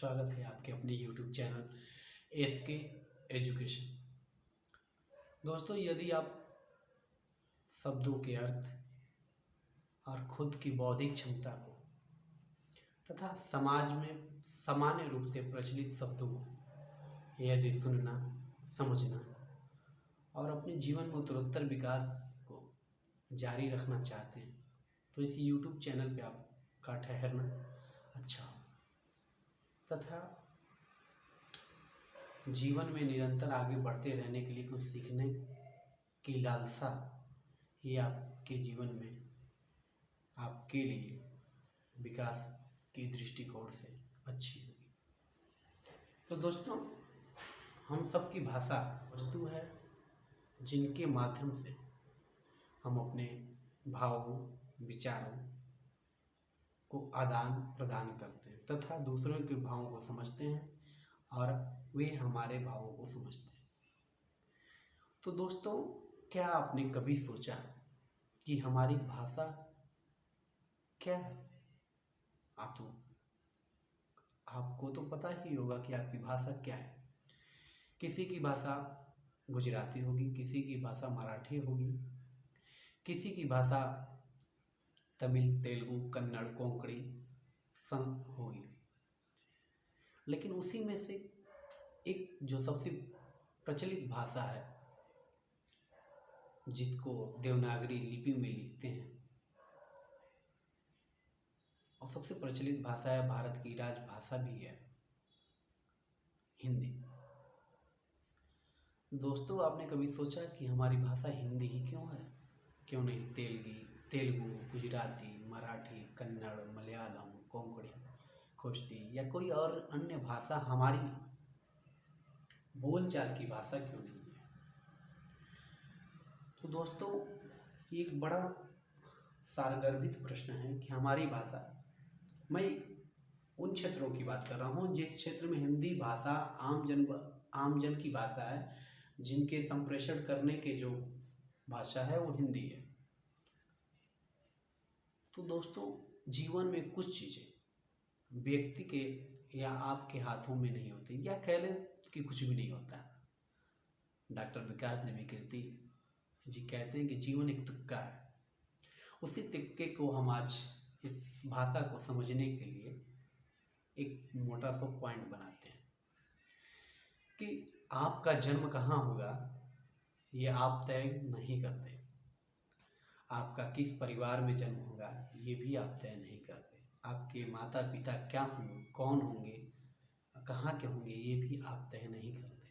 स्वागत है आपके अपने YouTube चैनल SK एजुकेशन। दोस्तों, यदि आप शब्दों के अर्थ और खुद की बौद्धिक क्षमता को तथा समाज में सामान्य रूप से प्रचलित शब्दों को यदि सुनना, समझना और अपने जीवन में उत्तरोत्तर विकास को जारी रखना चाहते हैं तो इस YouTube चैनल पे आपका ठहरना अच्छा हो तथा जीवन में निरंतर आगे बढ़ते रहने के लिए कुछ सीखने की लालसा ही आपके जीवन में आपके लिए विकास की दृष्टिकोण से अच्छी होगी। तो दोस्तों, हम सबकी भाषा वस्तु है जिनके माध्यम से हम अपने भावों, विचारों को आदान प्रदान करते हैं तथा दूसरों के भावों को समझते हैं और वे हमारे भावों को समझते हैं। तो दोस्तों, क्या आपने कभी सोचा कि हमारी भाषा क्या है? आपको तो पता ही होगा कि आपकी भाषा क्या है। किसी की भाषा गुजराती होगी, किसी की भाषा मराठी होगी, किसी की भाषा तमिल, तेलुगु, कन्नड़, कोंकणी होगी। लेकिन उसी में से एक जो सबसे प्रचलित भाषा है जिसको देवनागरी लिपि में लिखते हैं और सबसे प्रचलित भाषा है, भारत की राजभाषा भी है, हिंदी। दोस्तों, आपने कभी सोचा कि हमारी भाषा हिंदी ही क्यों है? क्यों नहीं तेलुगु, गुजराती, मराठी, कन्नड़, मलयालम, कोंकणी, खोष्टी या कोई और अन्य भाषा हमारी बोलचाल की भाषा क्यों नहीं है? तो दोस्तों, ये एक बड़ा सारगर्भित प्रश्न है कि हमारी भाषा, मैं उन क्षेत्रों की बात कर रहा हूँ जिस क्षेत्र में हिंदी भाषा आम जन की भाषा है, जिनके संप्रेषण करने के जो भाषा है वो हिंदी है। तो दोस्तों, जीवन में कुछ चीज़ें व्यक्ति के या आपके हाथों में नहीं होती, या कह लें कि कुछ भी नहीं होता। डॉक्टर विकास नवीकृति जी कहते हैं कि जीवन एक तुक्का है। उसी तुक्के को हम आज इस भाषा को समझने के लिए एक मोटा सा पॉइंट बनाते हैं कि आपका जन्म कहाँ होगा ये आप तय नहीं करते, आपका किस परिवार में जन्म होगा ये भी आप तय नहीं करते, आपके माता पिता क्या होंगे, कौन होंगे, कहाँ के होंगे ये भी आप तय नहीं करते,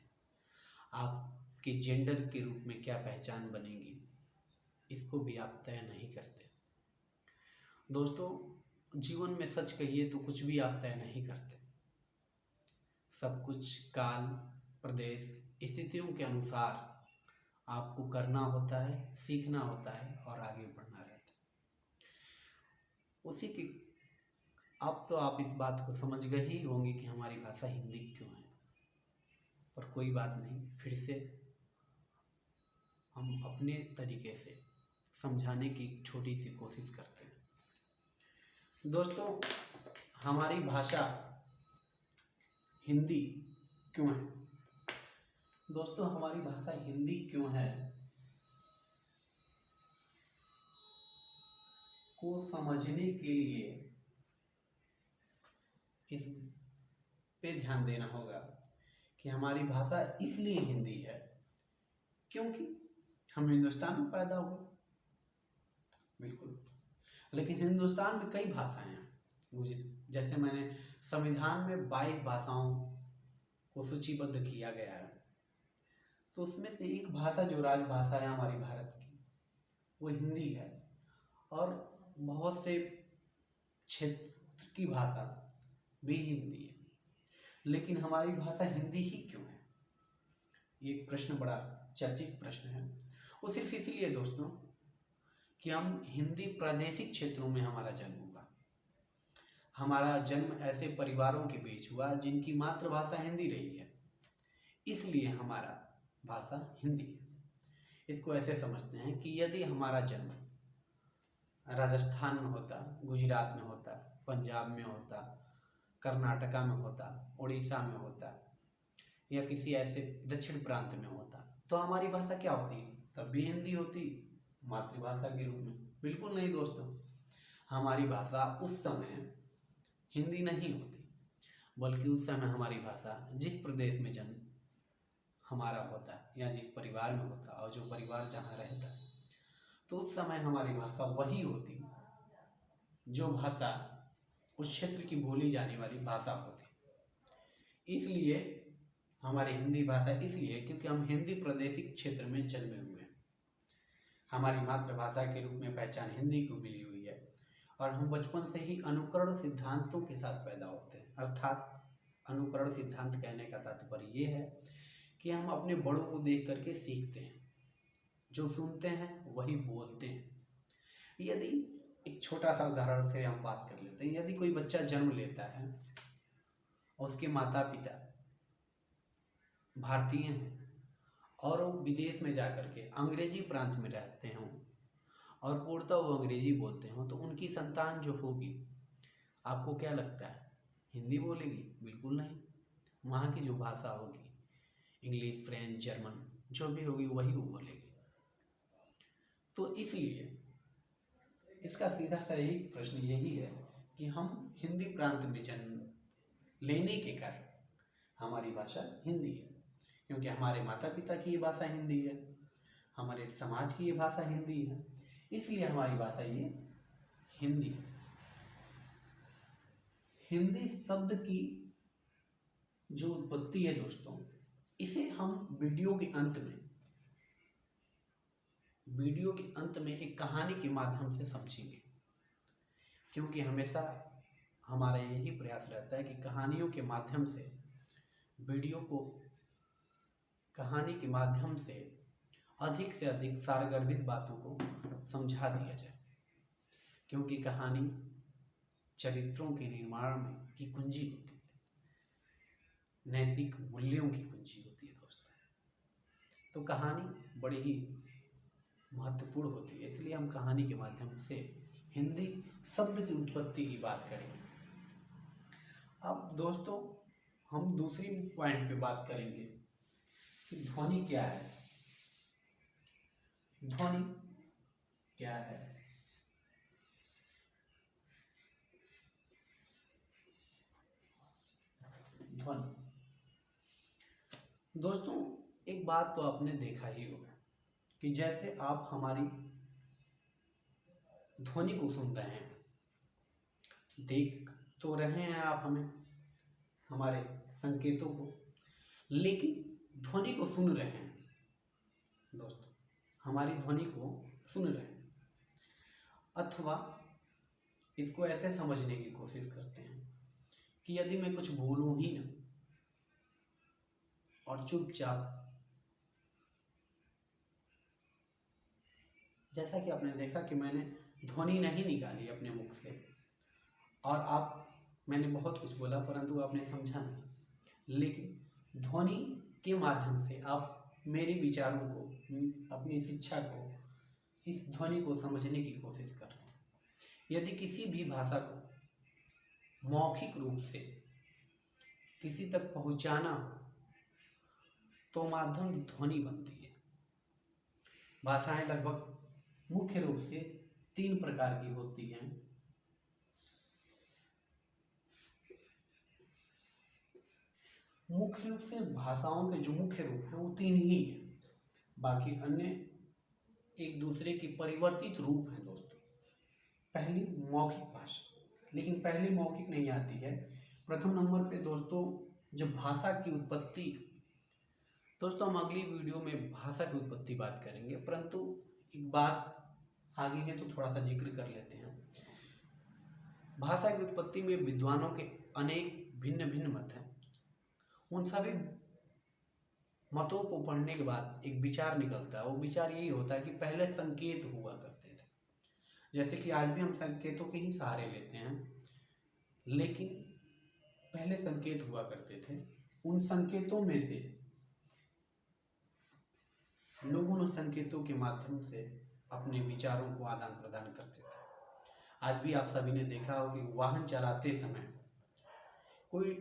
आपके जेंडर के रूप में क्या पहचान बनेगी इसको भी आप तय नहीं करते। दोस्तों, जीवन में सच कहिए तो कुछ भी आप तय नहीं करते। सब कुछ काल, प्रदेश, स्थितियों के अनुसार आपको करना होता है, सीखना होता है और आगे बढ़ना रहता है। उसी की अब तो आप इस बात को समझ गए ही होंगे कि हमारी भाषा हिंदी क्यों है, पर कोई बात नहीं, फिर से हम अपने तरीके से समझाने की छोटी सी कोशिश करते हैं। दोस्तों, हमारी भाषा हिंदी क्यों है? दोस्तों, हमारी भाषा हिंदी क्यों है को समझने के लिए इस पे ध्यान देना होगा कि हमारी भाषा इसलिए हिंदी है क्योंकि हम हिंदुस्तान में पैदा हुए, बिल्कुल, लेकिन हिंदुस्तान में कई भाषाएं हैं। जैसे मैंने संविधान में 22 भाषाओं को सूचीबद्ध किया गया है, तो उसमें से एक भाषा जो राजभाषा है हमारी भारत की वो हिंदी है, और बहुत से क्षेत्र की भाषा भी हिंदी है। लेकिन हमारी भाषा हिंदी ही क्यों है? ये प्रश्न बड़ा चर्चित प्रश्न है। वो सिर्फ इसलिए दोस्तों कि हम हिंदी प्रादेशिक क्षेत्रों में हमारा जन्म हुआ। हमारा जन्म ऐसे परिवारों के बीच हुआ जिनकी मातृभाषा हिंदी रही है, इसलिए हमारा भाषा हिंदी है। इसको ऐसे समझते हैं कि यदि हमारा जन्म राजस्थान में होता, गुजरात में होता, पंजाब में होता, कर्नाटका में होता, उड़ीसा में होता, या किसी ऐसे दक्षिण प्रांत में होता, तो हमारी भाषा क्या होती? तब भी हिंदी होती मातृभाषा के रूप में? बिल्कुल नहीं दोस्तों, हमारी भाषा उस समय हिंदी नहीं होती, बल्कि उस समय हमारी भाषा जिस प्रदेश में जन्म हमारा होता है या जिस परिवार में होता और जो परिवार जहाँ रहता है, तो उस समय हमारी भाषा वही होती जो भाषा उस क्षेत्र की बोली जाने वाली भाषा होती। इसलिए हमारी हिंदी भाषा इसलिए क्योंकि हम हिंदी प्रादेशिक क्षेत्र में जन्मे हुए हैं। हमारी मातृभाषा के रूप में पहचान हिंदी को मिली हुई है और हम बचपन से ही अनुकरण सिद्धांतों के साथ पैदा होते हैं। अर्थात अनुकरण सिद्धांत कहने का तात्पर्य ये है कि हम अपने बड़ों को देख करके सीखते हैं, जो सुनते हैं वही बोलते हैं। यदि एक छोटा सा उदाहरण से हम बात कर लेते हैं, यदि कोई बच्चा जन्म लेता है और उसके माता पिता भारतीय हैं और वो विदेश में जाकर के अंग्रेजी प्रांत में रहते हों और पूर्णतः वो अंग्रेजी बोलते हों, तो उनकी संतान जो होगी, आपको क्या लगता है हिंदी बोलेगी? बिल्कुल नहीं। वहाँ की जो भाषा होगी, इंग्लिश, फ्रेंच, जर्मन जो भी होगी वही वो बोलेगी। तो इसलिए इसका सीधा सही प्रश्न यही है कि हम हिंदी प्रांत में जन्म लेने के कारण हमारी भाषा हिंदी है, क्योंकि हमारे माता पिता की ये भाषा हिंदी है, हमारे समाज की ये भाषा हिंदी है, इसलिए हमारी भाषा ये हिंदी है। हिंदी शब्द की जो उत्पत्ति है दोस्तों, इसे हम वीडियो के अंत में एक कहानी के माध्यम से समझेंगे, क्योंकि हमेशा हमारा यही प्रयास रहता है कि कहानियों के माध्यम से वीडियो को कहानी के माध्यम से अधिक सारगर्भित बातों को समझा दिया जाए, क्योंकि कहानी चरित्रों के निर्माण में की कुंजी होती है, नैतिक मूल्यों की कुंजी होती है दोस्तों। तो कहानी बड़ी ही महत्वपूर्ण होती है, इसलिए हम कहानी के माध्यम से हिंदी शब्द की उत्पत्ति की बात करेंगे। अब दोस्तों हम दूसरी पॉइंट पे बात करेंगे कि ध्वनि क्या है। ध्वनि क्या है? ध्वनि दोस्तों, एक बात तो आपने देखा ही होगा कि जैसे आप हमारी ध्वनि को सुन रहे हैं, देख तो रहे हैं आप हमें, हमारे संकेतों को, लेकिन ध्वनि को सुन रहे हैं दोस्तों, हमारी ध्वनि को सुन रहे हैं। अथवा इसको ऐसे समझने की कोशिश करते हैं कि यदि मैं कुछ बोलूं ही ना और चुपचाप, जैसा कि आपने देखा कि मैंने ध्वनि नहीं निकाली अपने मुख से और मैंने बहुत कुछ बोला परंतु आपने समझा नहीं, लेकिन ध्वनि के माध्यम से आप मेरे विचारों को, अपनी शिक्षा को, इस ध्वनि को समझने की कोशिश कर रहे हैं। यदि किसी भी भाषा को मौखिक रूप से किसी तक पहुंचाना हो तो माध्यम ध्वनि बनती है। भाषाएं लगभग मुख्य रूप से 3 प्रकार की होती हैं। मुख्य रूप से भाषाओं के जो मुख्य रूप हैं वो 3 ही हैं, बाकी अन्य एक दूसरे के परिवर्तित रूप हैं दोस्तों। पहली मौखिक भाषा, लेकिन पहली मौखिक नहीं आती है। प्रथम नंबर पे दोस्तों जो भाषा की उत्पत्ति, दोस्तों हम अगली वीडियो में भाषा की उत्पत्ति बात करेंगे, परंतु एक बात आगे है तो थोड़ा सा जिक्र कर लेते हैं। भाषा की उत्पत्ति में विद्वानों के अनेक भिन्न भिन्न मत हैं। उन सभी मतों को पढ़ने के बाद एक विचार निकलता है। वो विचार यही होता है कि पहले संकेत हुआ करते थे, जैसे कि आज भी हम संकेतों के ही सहारे लेते हैं, लेकिन पहले संकेत हुआ करते थे। उन संकेतों में से लोगों ने संकेतों के माध्यम से अपने विचारों को आदान प्रदान करते थे। आज भी आप सभी ने देखा हो कि वाहन चलाते समय कोई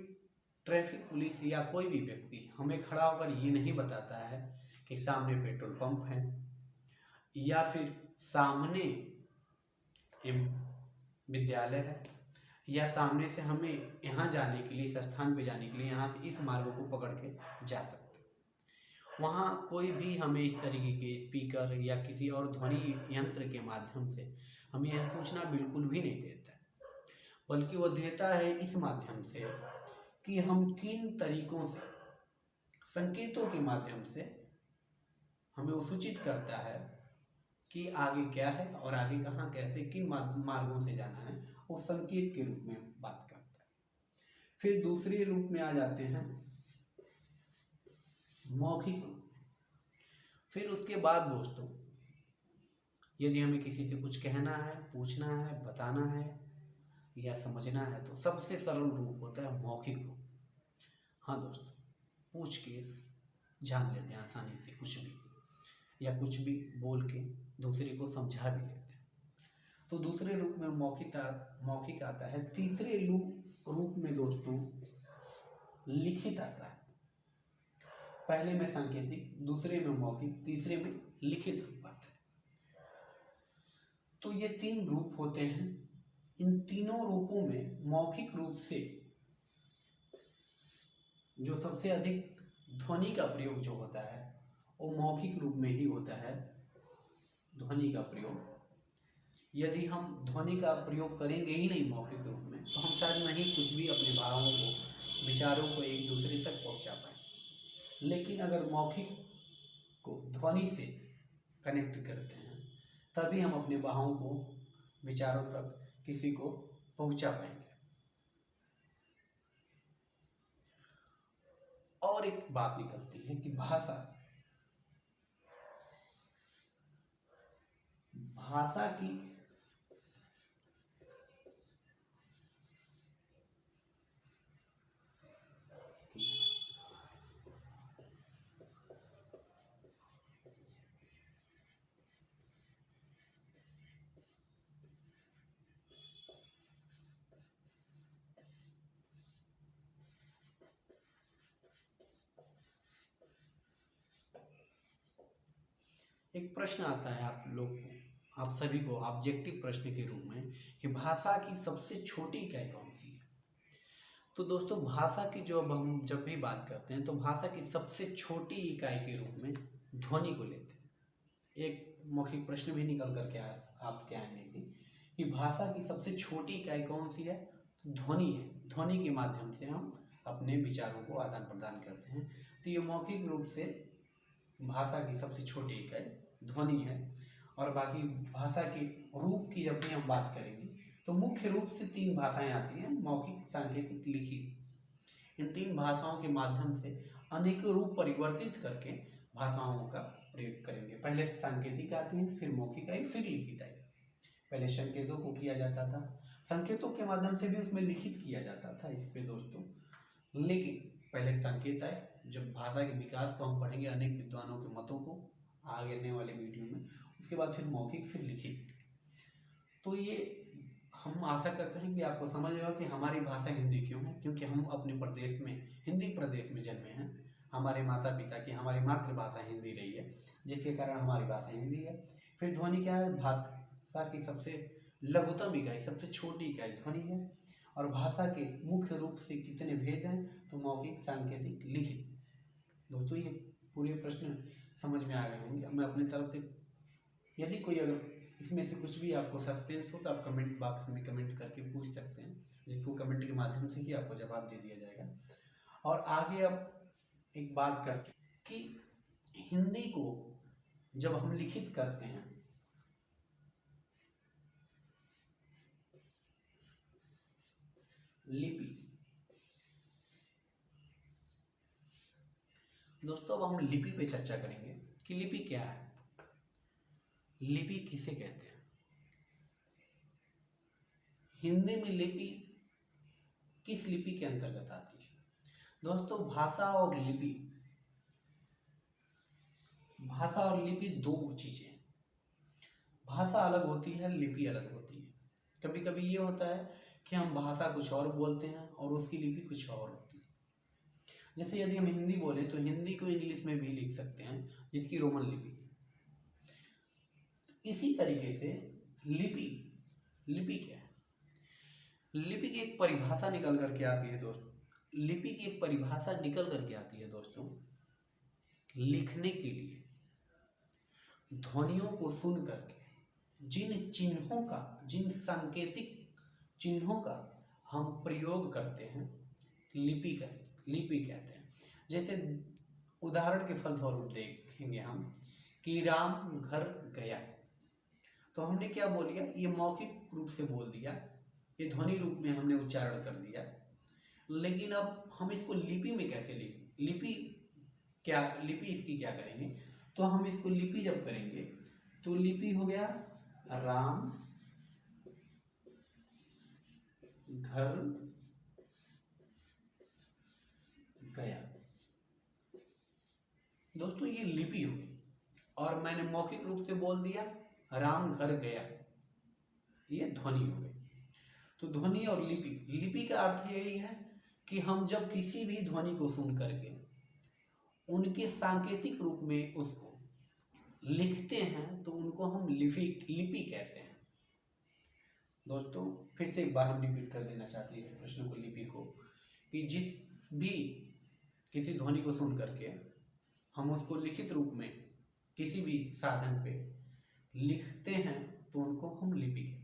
ट्रैफिक पुलिस या कोई भी व्यक्ति हमें खड़ा होकर ये नहीं बताता है कि सामने पेट्रोल पंप है या फिर सामने विद्यालय है या सामने से हमें यहाँ जाने के लिए, इस स्थान पे जाने के लिए यहाँ से इस मार्ग को पकड़ के जा सकते। वहाँ कोई भी हमें इस तरीके के स्पीकर या किसी और ध्वनि यंत्र के माध्यम से हमें यह सूचना बिल्कुल भी नहीं देता है, बल्कि वो देता है इस माध्यम से कि हम किन तरीकों से, संकेतों के माध्यम से हमें वो सूचित करता है कि आगे क्या है और आगे कहाँ, कैसे, किन मार्गों से जाना है, वो संकेत के रूप में बात करता है। फिर दूसरे रूप में आ जाते हैं मौखिक रूप। फिर उसके बाद दोस्तों, यदि हमें किसी से कुछ कहना है, पूछना है, बताना है या समझना है तो सबसे सरल रूप होता है मौखिक रूप। हाँ दोस्तों, पूछ के जान लेते हैं आसानी से कुछ भी, या कुछ भी बोल के दूसरे को समझा भी लेते हैं। तो दूसरे रूप में मौखिक आता है। तीसरे रूप में दोस्तों लिखित आता है। पहले में सांकेतिक, दूसरे में मौखिक, तीसरे में लिखित रूप आता है। तो ये 3 रूप होते हैं। इन तीनों रूपों में मौखिक रूप से जो सबसे अधिक ध्वनि का प्रयोग जो होता है वो मौखिक रूप में ही होता है, ध्वनि का प्रयोग। यदि हम ध्वनि का प्रयोग करेंगे ही नहीं मौखिक रूप में तो हम शायद नहीं कुछ भी अपने भावों को, विचारों को एक दूसरे तक पहुंचा पाए। लेकिन अगर मौखिक को ध्वनि से कनेक्ट करते हैं तभी हम अपने भावों को, विचारों तक किसी को पहुंचा पाएंगे। और एक बात निकलती है कि भाषा की एक प्रश्न आता है आप सभी को ऑब्जेक्टिव प्रश्न के रूप में कि भाषा की सबसे छोटी इकाई कौन सी है। तो दोस्तों, भाषा की हम जब भी बात करते हैं तो भाषा की सबसे छोटी इकाई के रूप में ध्वनि को लेते हैं। एक मौखिक प्रश्न भी निकल करके आपके आएंगे कि भाषा की सबसे छोटी इकाई कौन सी है। ध्वनि है। ध्वनि के माध्यम से हम अपने विचारों को आदान प्रदान करते हैं। तो ये मौखिक रूप से भाषा की सबसे छोटी इकाई ध्वनि है। और बाकी भाषा के रूप की जब भी हम बात करेंगे तो मुख्य रूप से 3 भाषाएं आती हैं, मौखिक, सांकेतिक, लिखित। इन 3 भाषाओं के माध्यम से अनेक रूप परिवर्तित करके भाषाओं का प्रयोग करेंगे। पहले सांकेतिक आती है, फिर मौखिक आई, फिर लिखित आई। पहले संकेतों को किया जाता था, संकेतों के माध्यम से भी उसमें लिखित किया जाता था इस पे दोस्तों। लेकिन पहले संकेत आए। जब भाषा के विकास को हम पढ़ेंगे, अनेक विद्वानों के मतों को आगे आने वाले वीडियो में, उसके बाद फिर मौखिक, फिर लिखित। तो ये हम आशा करते हैं कि आपको समझ आएगा कि हमारी भाषा हिंदी क्यों है। क्योंकि हम अपने प्रदेश में, हिंदी प्रदेश में जन्मे हैं। हमारे माता पिता की, हमारी मातृभाषा हिंदी रही है, जिसके कारण हमारी भाषा हिंदी है। फिर ध्वनि क्या है? भाषा की सबसे लघुतम इकाई, सबसे छोटी इकाई ध्वनि है। और भाषा के मुख्य रूप से कितने भेद हैं? तो मौखिक, सांकेतिक, लिखित। दोस्तों, ये पूरे प्रश्न समझ में आ गए होंगे। मैं अपनी तरफ से, यदि कोई अगर इसमें से कुछ भी आपको सस्पेंस हो तो आप कमेंट बॉक्स में कमेंट करके पूछ सकते हैं, जिसको कमेंट के माध्यम से ही आपको जवाब दे दिया जाएगा। और आगे अब एक बात करते कि हिंदी को जब हम लिखित करते हैं लिपि, दोस्तों अब हम लिपि पे चर्चा करेंगे कि लिपि क्या है, लिपि किसे कहते हैं। हिंदी में लिपि किस लिपि के अंतर्गत आती है? दोस्तों, भाषा और लिपि दो चीजें हैं। भाषा अलग होती है, लिपि अलग होती है। कभी कभी ये होता है कि हम भाषा कुछ और बोलते हैं और उसकी लिपि कुछ और होती है। जैसे यदि हम हिंदी बोलें तो हिंदी को इंग्लिश में भी लिख सकते हैं, जिसकी रोमन लिपि। इसी तरीके से लिपि क्या है? लिपि की एक परिभाषा निकल करके आती है दोस्तों। लिपि की एक परिभाषा निकल करके आती है दोस्तों, लिखने के लिए ध्वनियों को सुन करके जिन सांकेतिक चिन्हों का हम प्रयोग करते हैं, लिपि कहते हैं। जैसे उदाहरण के फलस्वरूप देखेंगे हम कि राम घर गया, तो हमने क्या बोल दिया? ये मौखिक रूप से बोल दिया, ये ध्वनि रूप में हमने उच्चारण कर दिया। लेकिन अब हम इसको लिपि में कैसे लिपि इसकी क्या करेंगे? तो हम इसको लिपि जब करेंगे तो लिपि हो गया राम घर गया। दोस्तों ये लिपि हो गई, और मैंने मौखिक रूप से बोल दिया राम घर गया, ये ध्वनि हो गई। तो ध्वनि और लिपि का अर्थ यही है कि हम जब किसी भी ध्वनि को सुन करके उनके सांकेतिक रूप में उसको लिखते हैं तो उनको हम लिपि कहते हैं। दोस्तों फिर से एक बार हम रिपीट कर देना चाहते हैं प्रश्न को, लिपि को, कि जिस भी किसी ध्वनि को सुन करके हम उसको लिखित रूप में किसी भी साधन पे लिखते हैं तो उनको हम लिपि कहते हैं।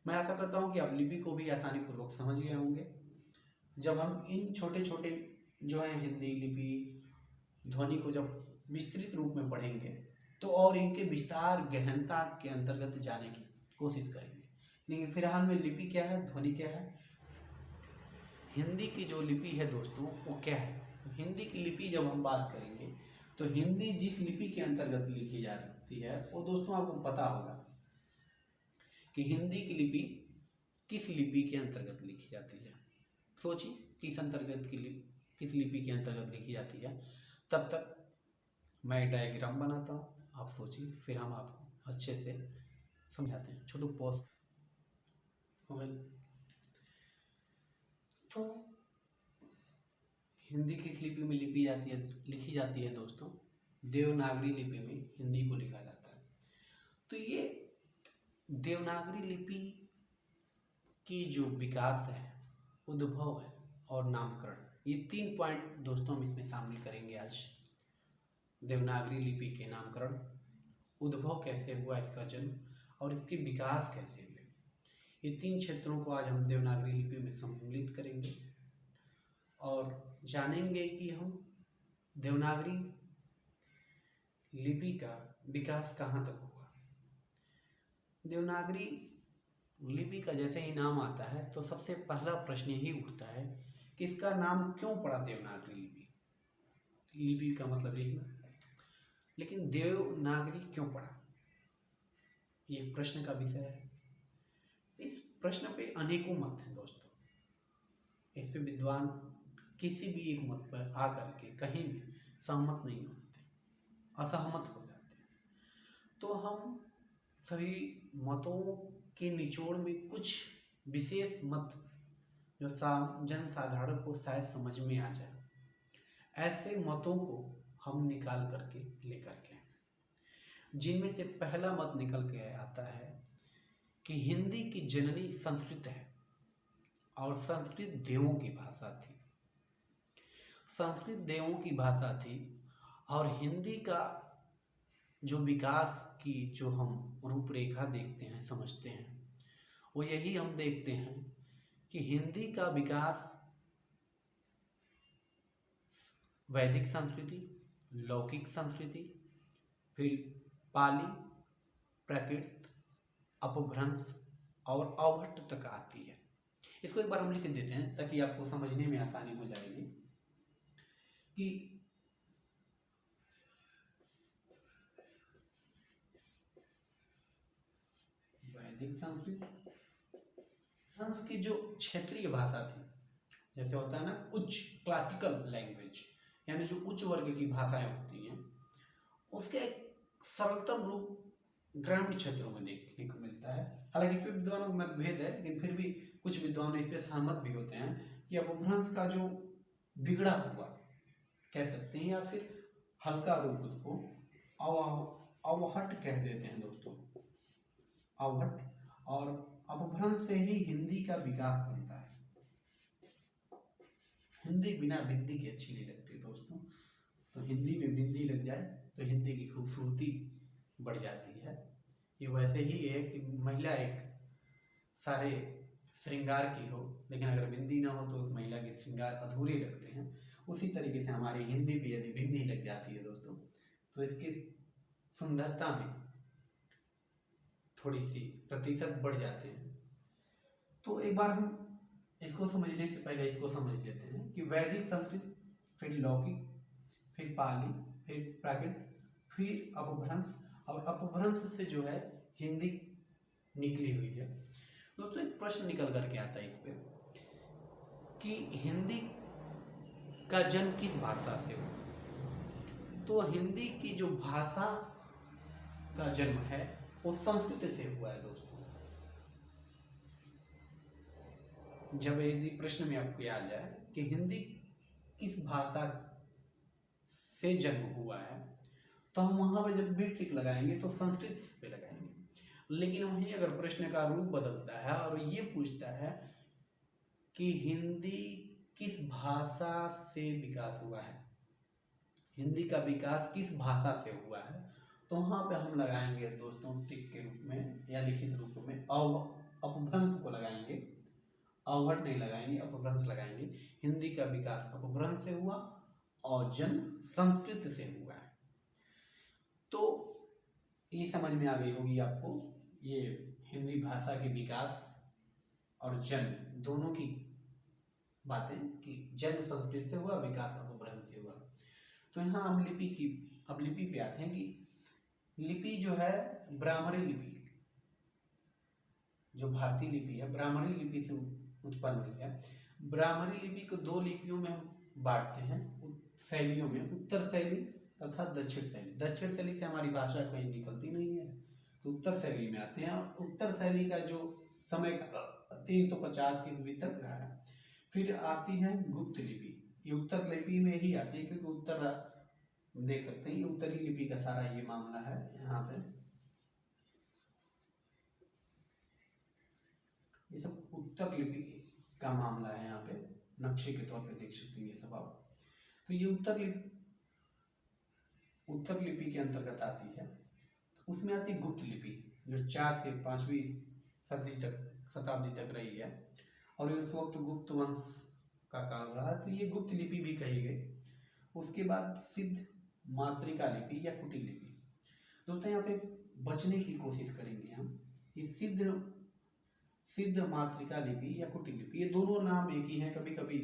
मैं आशा करता हूँ कि आप लिपि को भी आसानी पूर्वक समझ गए होंगे। जब हम इन छोटे छोटे जो है हिंदी लिपि ध्वनि को जब विस्तृत रूप में पढ़ेंगे तो और इनके विस्तार गहनता के अंतर्गत जाने की कोशिश करेंगे। लेकिन फिलहाल में लिपि क्या है, ध्वनि क्या है, हिंदी की जो लिपि है दोस्तों वो क्या है? हिंदी की लिपि जब हम बात करेंगे तो हिंदी जिस लिपि के अंतर्गत लिखी जाती है वो दोस्तों आपको पता होगा कि हिंदी की लिपि किस लिपि के अंतर्गत लिखी जाती है। सोचिए किस लिपि के अंतर्गत लिखी जाती है। तब तक मैं डायग्राम बनाता हूँ, आप सोचिए, फिर हम आपको अच्छे से समझाते हैं। छोटू पॉज हो गई। तो हिंदी किस लिपि में लिखी जाती है दोस्तों? देवनागरी लिपि में हिंदी को लिखा जाता है। तो ये देवनागरी लिपि की जो विकास है, उद्भव है और नामकरण, ये 3 पॉइंट दोस्तों हम इसमें शामिल करेंगे आज। देवनागरी लिपि के नामकरण, उद्भव कैसे हुआ इसका जन्म, और इसके विकास कैसे हुए, ये 3 क्षेत्रों को आज हम देवनागरी लिपि में सम्मिलित करेंगे और जानेंगे कि हम देवनागरी लिपि का विकास कहाँ तक हुआ। देवनागरी लिपि का जैसे ही नाम आता है तो सबसे पहला प्रश्न यही उठता है कि इसका नाम क्यों पड़ा देवनागरी लिपि? लिपि का मतलब लिखना, लेकिन देवनागरी क्यों पड़ा, ये प्रश्न का विषय है। इस प्रश्न पे अनेकों मत हैं दोस्तों। इस पे विद्वान किसी भी एक मत पर आकर के कहीं भी सहमत नहीं होते, असहमत हो जाते हैं। तो हम सभी मतों के निचोड़ में कुछ विशेष मत जो जन साधारण को शायद समझ में आ जाए, ऐसे मतों को हम निकाल करके लेकर के आए। जिनमें से पहला मत निकल के आता है कि हिंदी की जननी संस्कृत है और संस्कृत देवों की भाषा थी। संस्कृत देवों की भाषा थी और हिंदी का जो विकास की जो हम रूपरेखा देखते हैं, समझते हैं, वो यही हम देखते हैं कि हिंदी का विकास वैदिक संस्कृति, लौकिक संस्कृति, फिर पाली, प्राकृत, अपभ्रंश और अवहट्ट तक आती है। इसको एक बार हम लिख देते हैं ताकि आपको समझने में आसानी हो जाएगी कि वैदिक संस्कृत की जो क्षेत्रीय भाषा थी, जैसे होता है ना उच्च क्लासिकल लैंग्वेज, यानी जो उच्च वर्ग की भाषाएं होती हैं, उसके एक सरलतम रूप ग्रामीण क्षेत्रों में देखने को मिलता है। हालांकि इस पर विद्वानों में मतभेद है, लेकिन फिर भी कुछ विद्वान इस पर सहमत भी होते हैं कि अपभ्रंश का जो बिगड़ा हुआ कह सकते हैं या फिर हल्का रूप उसको अवहट कह देते हैं दोस्तों, अवहट। और अपभ्रंश से ही हिंदी का विकास बनता है। हिंदी बिना बिंदी के अच्छी नहीं लगती दोस्तों, तो हिंदी में बिंदी लग जाए तो हिंदी की खूबसूरती बढ़ जाती है। ये वैसे ही है कि महिला एक सारे श्रृंगार की हो, लेकिन अगर बिंदी ना हो तो उस महिला के श्रृंगार अधूरे लगते हैं। उसी तरीके से हमारी हिंदी भी यदि बिंदी लग जाती है दोस्तों तो इसकी सुंदरता में थोड़ी सी प्रतिशत बढ़ जाते हैं। तो एक बार हम इसको समझने से पहले इसको समझ लेते हैं कि वैदिक संस्कृत, फिर लौकिक, फिर पाली, फिर प्राकृत, फिर अपभ्रंश, और अपभ्रंश से जो है हिंदी निकली हुई है। दोस्तों एक प्रश्न निकल करके आता है इस पे कि हिंदी का जन्म किस भाषा से हुआ। तो हिंदी की जो भाषा का जन्म है वो संस्कृत से हुआ है दोस्तों। जब यदि प्रश्न में आपको आ जाए कि हिंदी किस भाषा से जन्म हुआ है तो हम वहां पर जब भी टिक लगाएंगे तो संस्कृत पे लगाएंगे। लेकिन वहीं अगर प्रश्न का रूप बदलता है और ये पूछता है कि हिंदी किस भाषा से विकास हुआ है, हिंदी का विकास किस भाषा से हुआ है, तो वहाँ पे हम लगाएंगे दोस्तों टिक के रूप में या लिखित रूप में अपभ्रंश को लगाएंगे, अवहट नहीं लगाएंगे, अपभ्रंश लगाएंगे। हिंदी का विकास अपभ्रंश से हुआ और जन्म संस्कृत से हुआ है। तो ये समझ में आ गई होगी आपको ये हिंदी भाषा के विकास और जन्म दोनों की बातें कि जन्म संस्कृत से हुआ, विकास अपभ्रंश से हुआ। तो यहाँ हम लिपि पे आते हैं कि लिपि जो है ब्राह्मणी लिपि, जो भारतीय लिपि है ब्राह्मणी लिपि से उत्पन्न हुई है। ब्राह्मणी लिपि को दो लिपियों में हम बांटते हैं, शैलियों में, उत्तर शैली तथा दक्षिण शैली। दक्षिण शैली से हमारी भाषा कहीं निकलती नहीं है तो उत्तर शैली में आते हैं। उत्तर शैली का जो समय 350 ईस्वी तक रहा है। फिर आती है गुप्त लिपि, ये उत्तर लिपि में ही आती है क्योंकि उत्तर देख सकते हैं ये उत्तरी लिपि का सारा ये मामला है। यहाँ पे ये सब उत्तर लिपि का मामला है, यहाँ पे नक्शे के तौर पे देख सकते हैं ये सब आप। तो ये उत्तर लिपि के अंतर्गत आती है। उसमें आती है गुप्त लिपि जो 4 से 5वीं शताब्दी तक रही है और इस वक्त गुप्त वंश का काल रहा, तो ये गुप्त लिपि भी कही गई। उसके बाद सिद्ध मातृका लिपि या कुटिल लिपि। दोस्तों यहाँ पे बचने की कोशिश करेंगे हम कि सिद्ध मातृका लिपि या कुटिल लिपि, ये दोनों नाम एक ही हैं। कभी कभी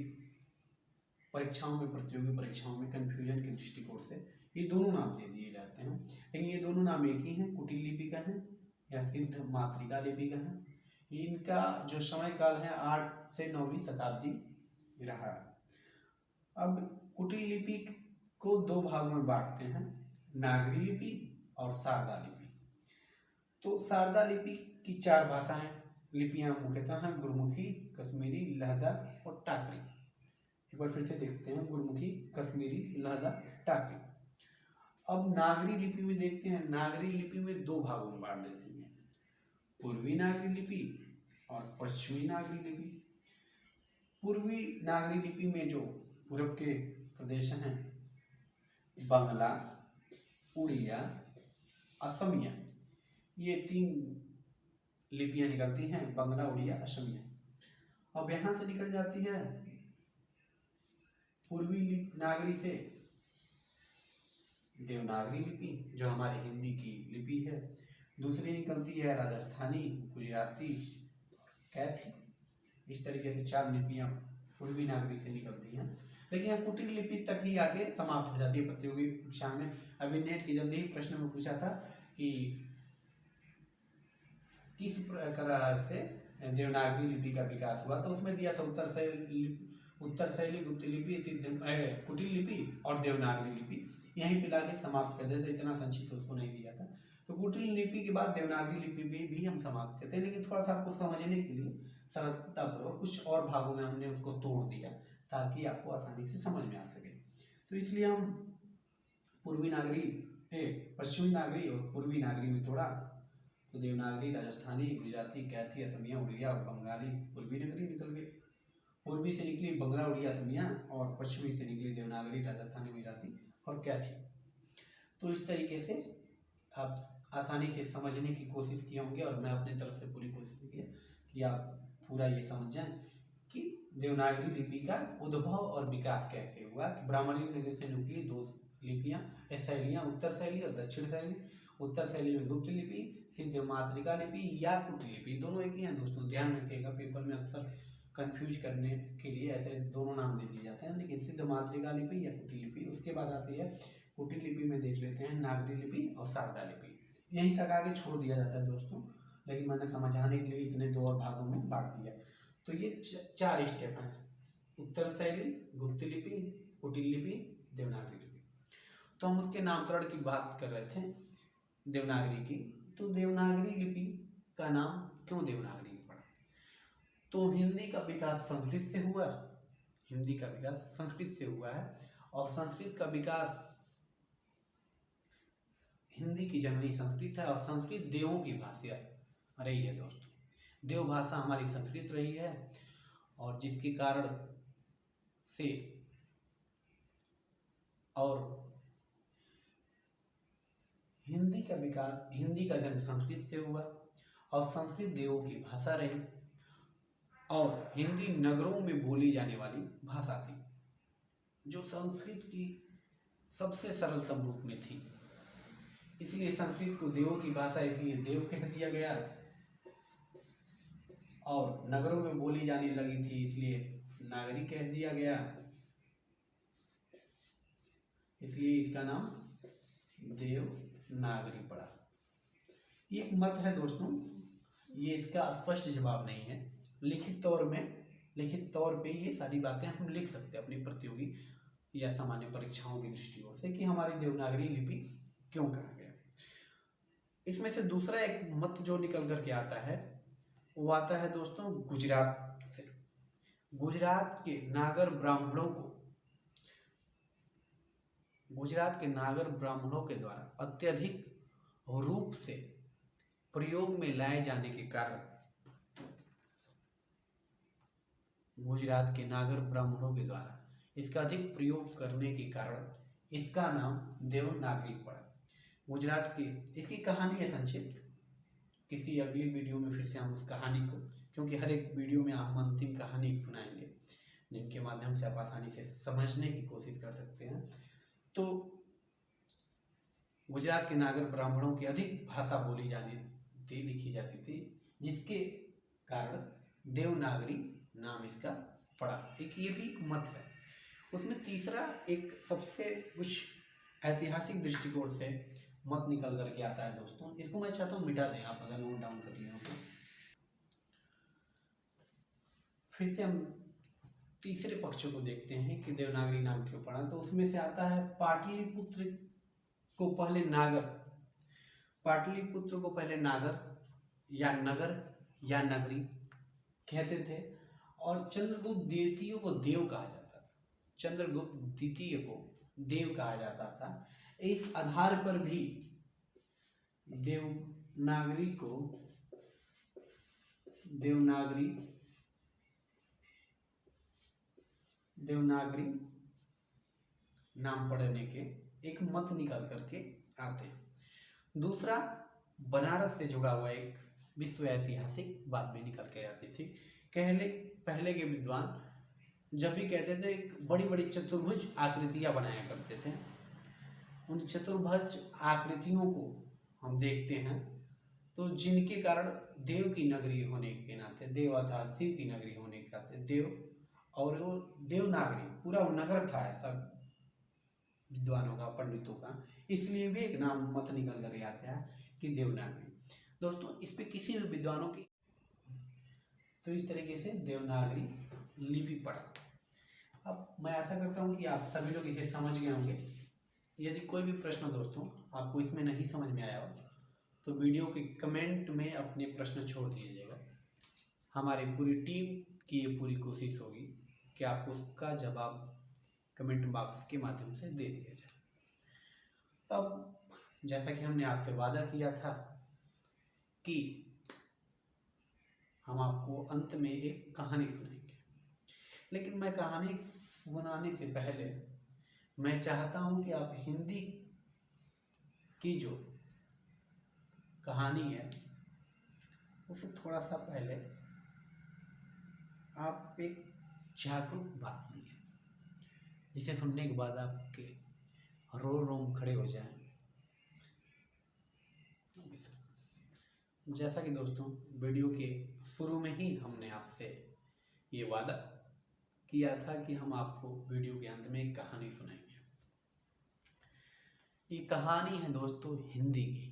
परीक्षाओं में, प्रतियोगी परीक्षाओं में कंफ्यूजन के दृष्टिकोण से ये दोनों नाम दे दिए जाते हैं, लेकिन ये दोनों नाम एक ही हैं, कुटिल लिपि का है या सिद्ध मातृका लिपि का है। इनका जो समय काल है 8 से 9वीं शताब्दी रहा। अब कुटिल लिपि को दो भागों में बांटते हैं, नागरी लिपि और शारदा लिपि। तो शारदा लिपि की 4 भाषाएं लिपियां मुख्यतः हैं, गुरुमुखी, कश्मीरी, लहदा और टाकरी। एक बार फिर से देखते हैं, गुरुमुखी, कश्मीरी, लहदा, टाकरी। अब नागरी लिपि में देखते हैं, नागरी लिपि में 2 भागों में बांट देते हैं, पूर्वी नागरी लिपि और पश्चिमी नागरी लिपि। पूर्वी नागरी लिपि में जो पूर्व के प्रदेश हैं, बंगला, उड़िया, असमिया, ये 3 लिपियां निकलती हैं, बंगला, उड़िया, असमिया। अब यहाँ से निकल जाती है पूर्वी नागरी से देवनागरी लिपि जो हमारी हिंदी की लिपि है। दूसरी निकलती है राजस्थानी, गुजराती, कैथी। इस तरीके से 4 लिपियां पूर्वी नागरी से निकलती हैं, लेकिन यह कुटिल लिपि तक ही आगे समाप्त हो जाती है। प्रतियोगी परीक्षा में अभी नेट की जल्दी ही प्रश्न में पूछा था कि किस प्रकार से देवनागरी लिपि का विकास हुआ, तो उसमें दिया था उत्तर शैली, गुप्त लिपि, कुटिल लिपि और देवनागरी लिपि। यहीं पे लाके समाप्त कर देते, इतना संक्षिप्त उसको नहीं दिया था। तो कुटिल लिपि के बाद देवनागरी लिपि भी हम समाप्त करते हैं, लेकिन थोड़ा सा आपको समझने के लिए सरलतापूर्वक कुछ और भागों में हमने उसको तोड़ दिया ताकि आपको आसानी से समझ में आ सके। तो इसलिए हम पश्चिमी नागरी और पूर्वी नागरी में तोड़ा। तो देवनागरी, राजस्थानी, गुजराती, कैथी, असमिया, उड़िया और बंगाली पूर्वी नागरी निकल गई। पूर्वी से निकली बंगला, उड़िया, असमिया और पश्चिमी से निकली देवनागरी, राजस्थानी, गुजराती और कैथी। तो इस तरीके से आप आसानी से समझने की कोशिश किए होंगे और मैं अपनी तरफ से पूरी कोशिश की कि आप पूरा ये समझ जाएं कि देवनागरी लिपि का उद्भव और विकास कैसे हुआ। ब्राह्मणी लिपि से निकली दो लिपियाँ, शैलियाँ, उत्तर शैली और दक्षिण शैली। उत्तर शैली में गुप्त लिपि, सिद्ध मातृका लिपि या कुटी लिपि, दोनों एक ही हैं दोस्तों, ध्यान रखिएगा। पेपर में अक्सर कंफ्यूज करने के लिए ऐसे दोनों नाम दे दिए जाते हैं, लेकिन सिद्ध मातृका लिपि या कुटी लिपि। उसके बाद आती है कुटी लिपि में देख लेते हैं नागरी लिपि और शारदा लिपि। यहीं तक आगे छोड़ दिया जाता है दोस्तों, लेकिन मैंने समझाने के लिए इतने दो और भागों में बांट दिया। तो ये 4 स्टेप हैं, उत्तर शैली, गुप्त लिपि, कुटिल लिपि, देवनागरी लिपि। तो हम उसके नामकरण की बात कर रहे थे देवनागरी की। तो देवनागरी लिपि का नाम क्यों देवनागरी पड़ा? तो हिंदी का विकास संस्कृत से हुआ, हिंदी का विकास संस्कृत से हुआ है और संस्कृत का विकास, हिंदी की जननी संस्कृत है और संस्कृत देवों की भाषा रही है दोस्तों। देव भाषा हमारी संस्कृत रही है और जिसके कारण से और हिंदी का विकास, हिंदी का जन्म संस्कृत से हुआ और संस्कृत देवों की भाषा रही और हिंदी नगरों में बोली जाने वाली भाषा थी जो संस्कृत की सबसे सरलतम रूप में थी। इसलिए संस्कृत को देवों की भाषा इसलिए देव कह दिया गया और नगरों में बोली जाने लगी थी इसलिए नागरी कह दिया गया। इसलिए इसका नाम देवनागरी पड़ा। ये एक मत है दोस्तों, ये इसका स्पष्ट जवाब नहीं है। लिखित तौर पे ये सारी बातें हम लिख सकते हैं अपनी प्रतियोगी या सामान्य परीक्षाओं की दृष्टिकोण से कि हमारी देवनागरी लिपि क्यों कहा गया। इसमें से दूसरा एक मत जो निकल करके आता है वो आता है दोस्तों गुजरात से। गुजरात के नागर ब्राह्मणों के द्वारा अत्यधिक रूप से प्रयोग में लाए जाने के कारण, गुजरात के नागर ब्राह्मणों के द्वारा इसका अधिक प्रयोग करने के कारण इसका नाम देवनागरी पड़ा। गुजरात की इसकी कहानी है संक्षिप्त, किसी अगली वीडियो में फिर से हम उस कहानी को, क्योंकि हर एक वीडियो में हम अंतिम कहानी सुनाएंगे जिनके माध्यम से आप आसानी से समझने की कोशिश कर सकते हैं। तो गुजरात के नागर ब्राह्मणों की अधिक भाषा बोली जाती थी, लिखी जाती थी, जिसके कारण देवनागरी नाम इसका पड़ा। एक ये भी एक मत है। उसमें तीसरा एक सबसे कुछ ऐतिहासिक दृष्टिकोण से मत निकल करके आता है दोस्तों। इसको मैं चाहता हूँ मिटा दें आप अगर नोट डाउन कर लिए तो। फिर से हम तीसरे पक्ष को देखते हैं कि देवनागरी नाम क्यों पड़ा। तो उसमें से आता है पाटलिपुत्र को पहले नागर या नगर या नगरी कहते थे और चंद्रगुप्त द्वितीय को देव कहा जाता था। चंद्रगुप्त द्वितीय को देव कहा जाता था। इस आधार पर भी देवनागरी नाम पड़ने के एक मत निकल करके आते हैं। दूसरा बनारस से जुड़ा हुआ एक विश्व ऐतिहासिक बात भी निकल के आती थी। पहले के विद्वान जब भी कहते थे एक बड़ी बड़ी चतुर्भुज आकृतियां बनाया करते थे। उन चतुर्भुज आकृतियों को हम देखते हैं तो जिनके कारण देव की नगरी होने के नाते, देव अर्थात शिव की नगरी होने के नाते देव, और वो देवनागरी पूरा वो नगर था ऐसा विद्वानों का, पंडितों का, इसलिए भी एक नाम मत निकल कर आता है कि देवनागरी। दोस्तों इस पे किसी भी विद्वानों की, तो इस तरीके से देवनागरी लिपि पड़ा। अब मैं आशा करता हूँ कि आप सभी लोग इसे समझ गए होंगे। यदि कोई भी प्रश्न दोस्तों आपको इसमें नहीं समझ में आया हो तो वीडियो के कमेंट में अपने प्रश्न छोड़ दीजिएगा, हमारी पूरी टीम की ये पूरी कोशिश होगी कि आपको उसका जवाब कमेंट बॉक्स के माध्यम से दे दिया जाए। अब जैसा कि हमने आपसे वादा किया था कि हम आपको अंत में एक कहानी सुनाएंगे, लेकिन मैं कहानी सुनाने से पहले मैं चाहता हूं कि आप हिंदी की जो कहानी है उसे थोड़ा सा पहले आप एक जागरूक बात सुनिए, जिसे सुनने के बाद आपके रोम खड़े हो जाएं। जैसा कि दोस्तों वीडियो के शुरू में ही हमने आपसे ये वादा किया था कि हम आपको वीडियो के अंत में एक कहानी सुनाएंगे। ये कहानी है दोस्तों हिंदी की,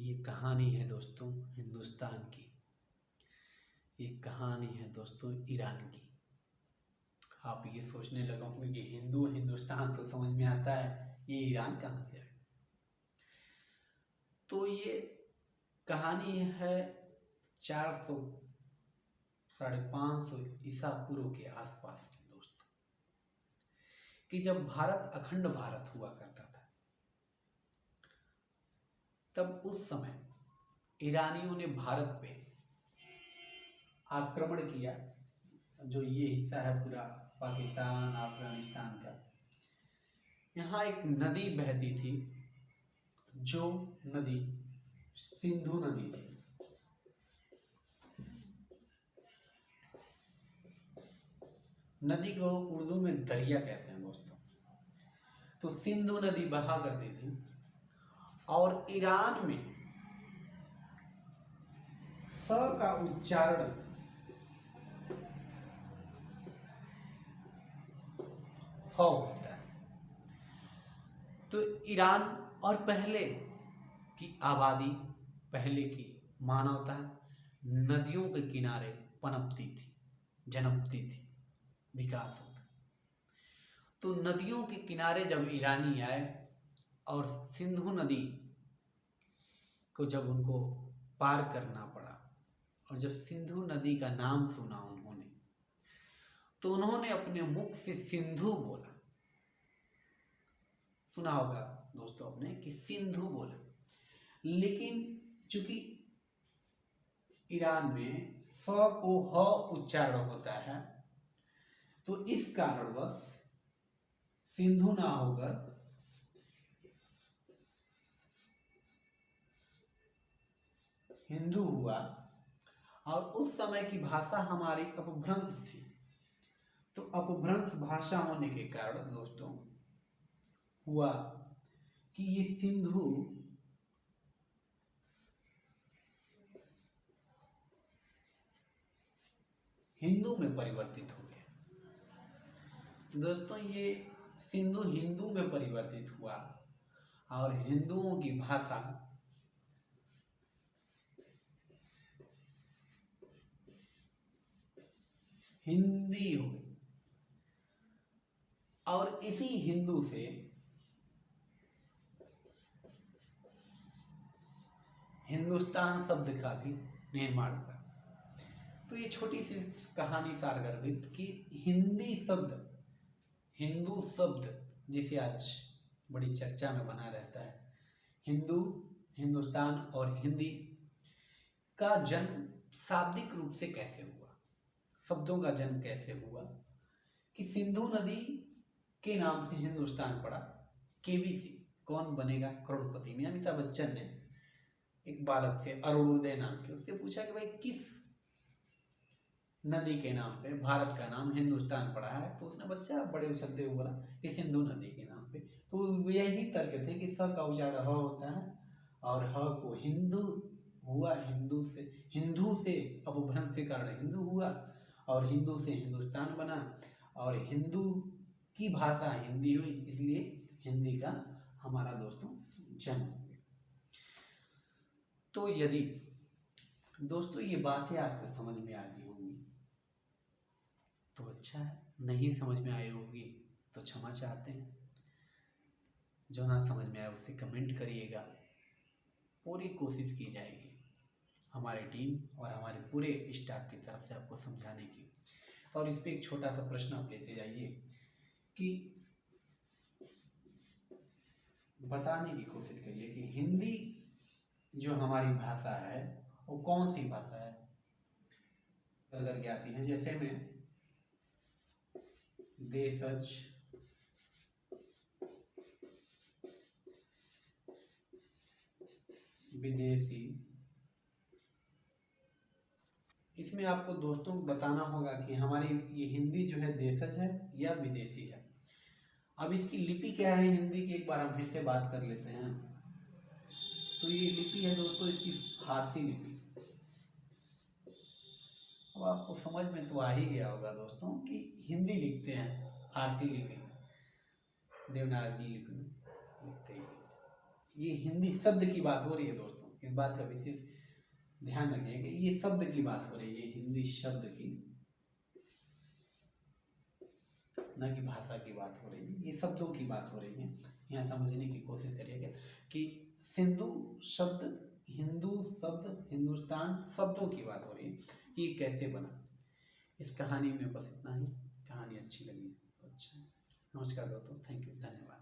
ये कहानी है दोस्तों हिंदुस्तान की, ये कहानी है दोस्तों ईरान की। आप ये सोचने लगे होंगे कि हिंदू हिंदुस्तान तो समझ में आता है, ये ईरान कहाँ से है। तो ये कहानी है 400 550 ईसा पूर्व के आसपास की दोस्तों, कि जब भारत अखंड भारत हुआ करता था, तब उस समय ईरानियों ने भारत पे आक्रमण किया। जो ये हिस्सा है पूरा पाकिस्तान अफगानिस्तान का, यहाँ एक नदी बहती थी, जो नदी सिंधु नदी थी। नदी को उर्दू में दरिया कहते हैं दोस्तों। तो सिंधु नदी बहा करती थी और ईरान में स का उच्चारण ह होता है। तो ईरान और पहले की आबादी, पहले की मानवता नदियों के किनारे पनपती थी, जन्मती थी, विकास होता। तो नदियों के किनारे जब ईरानी आए और सिंधु नदी को जब उनको पार करना पड़ा, और जब सिंधु नदी का नाम सुना उन्होंने, तो उन्होंने अपने मुख से सिंधु बोला। सुना होगा दोस्तों आपने कि सिंधु बोला, लेकिन चूंकि ईरान में स को ह उच्चारण होता है, तो इस कारणवश सिंधु ना होकर हिंदू हुआ। और उस समय की भाषा हमारी अपभ्रंश थी। तो अपभ्रंश भाषा होने के कारण दोस्तों हुआ कि ये सिंधु हिंदू में परिवर्तित हो गया। दोस्तों ये सिंधु हिंदू में परिवर्तित हुआ और हिंदुओं की भाषा हिंदी हो गई। और इसी हिंदू से हिंदुस्तान शब्द का भी निर्माण हुआ। तो ये छोटी सी कहानी सारगर्भित कि हिंदी शब्द, हिंदू शब्द जिसे आज बड़ी चर्चा में बना रहता है, हिंदू, हिंदुस्तान और हिंदी का जन्म शाब्दिक रूप से कैसे हुआ, शब्दों का जन्म कैसे हुआ, कि सिंधु नदी के नाम से हिंदुस्तान पड़ा। केबीसी कौन बनेगा करोड़पति में अमिताभ बच्चन ने एक बालक से, अरुणोदय नाम के, उससे पूछा कि भाई किस नदी के नाम पे भारत का नाम हिंदुस्तान पड़ा है, तो उसने बच्चा बड़े उछलते हुए बोला कि सिंधु नदी के नाम पे। तो यही तर्क थे कि स का उच्चारण ह होता है और ह को हिंदू हुआ, हिंदू से अपभ्रंश के कारण हिंदू हुआ और हिंदू से हिंदुस्तान बना और हिंदू की भाषा हिंदी हुई, इसलिए हिंदी का हमारा दोस्तों जन्म हो गया। तो यदि दोस्तों ये बातें आपको समझ में आ गई होंगी तो अच्छा है, नहीं समझ में आई होगी तो क्षमा चाहते हैं। जो ना समझ में आए उससे कमेंट करिएगा, पूरी कोशिश की जाएगी हमारी टीम और हमारे पूरे स्टाफ की तरफ से आपको समझाने की। और इस पर एक छोटा सा प्रश्न आप लेते जाइए कि बताने की कोशिश करिए कि हिंदी जो हमारी भाषा है वो कौन सी भाषा है करके आती है। जैसे में देशज, विदेशी, इसमें आपको दोस्तों बताना होगा कि हमारी ये हिंदी जो है देशज है या विदेशी है। अब इसकी लिपि क्या है हिंदी की, एक बार हम फिर से बात कर लेते हैं। तो ये लिपि है दोस्तों इसकी फारसी लिपि। अब आपको समझ में तो आ ही गया होगा दोस्तों कि हिंदी लिखते हैं फारसी लिपि में, देवनागरी लिपि में लिखते हैं। ये हिंदी शब्द की बात हो रही है दोस्तों, इस बात का विशेष ध्यान रखिए कि ये शब्द की बात हो रही है, हिंदी शब्द की, न कि भाषा की बात हो रही है, ये शब्दों की बात हो रही है। यहाँ समझने की कोशिश करिएगा कि सिंधु शब्द, हिंदू शब्द, हिंदुस्तान शब्दों की बात हो रही है, ये कैसे बना। इस कहानी में बस इतना ही। कहानी अच्छी लगी तो अच्छा। नमस्कार दोस्तों, थैंक यू, धन्यवाद।